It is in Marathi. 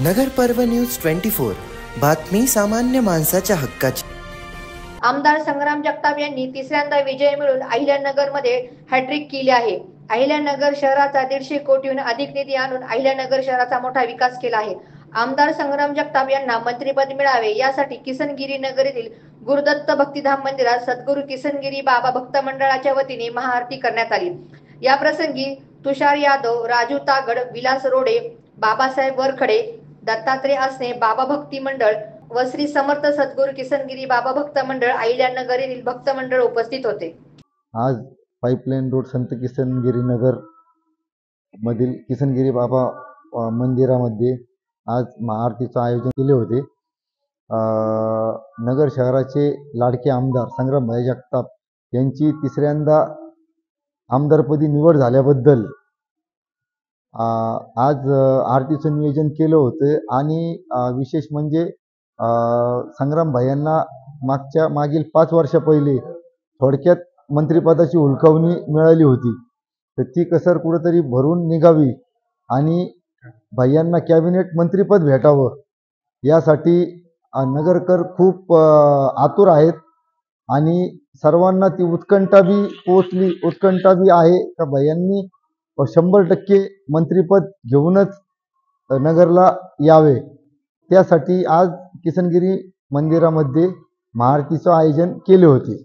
नगर पर्व न्यूज 24 बातमी सामान्य माणसाच्या हक्काची। आमदार संग्राम जगताप यांनी तिसऱ्यांदा विजय मिळवून अहिल्यानगरमध्ये हॅट्रिक केली आहे। अहिल्यानगर शहराचा 150 कोटीहून अधिक निधी आणून अहिल्यानगर शहराचा मोठा विकास केला आहे। आमदार संग्राम जगताप यांना मंत्रिपद मिळावे यासाठी किसनगिरी नगर येथील गुरुदत्त भक्तिधाम मंदिरात सद्गुरू किसनगिरी बाबा भक्त मंडळाच्या वतीने महाआरती करण्यात आली। या प्रसंगी तुषार यादव, राजू तागड, विलास रोडे, बाबासाहेब वरखडे, दत्तात्रय असणे, बाबा भक्ती मंडळ व श्री समर्थ सद्गुरू किसनगिरी बाबा भक्त मंडळ अहिल्यानगर येथील भक्त मंडळ उपस्थित होते। आज पाइपलाइन रोड संत किसनगिरी नगर मधील किसनगिरी बाबा मंदिरामध्ये आज महाआरतीचे आयोजन केले होते। नगर शहराचे लाडके आमदार संग्रामभाई जगताप यांची तिसऱ्यांदा आमदारपदी निवड झाल्याबद्दल आज आरतीचं नियोजन केलं होतं आणि विशेष म्हणजे संग्रामभाई यांना मागील 5 वर्ष पहिले थोडक्यात मंत्रिपदाची हुलकावणी मिळाली होती, तर ती कसर कुठेतरी भरून निघावी आणि भाईंना कॅबिनेट मंत्रिपद भेटावं यासाठी नगरकर खूप आतुर आहेत आणि सर्वांना ती उत्कंठा बी आहे का भाईंनी 100% मंत्रिपद घेऊनच नगरला यावे। त्यासाठी आज किसनगिरी मंदिरामध्ये महाआरतीचं आयोजन केले होते।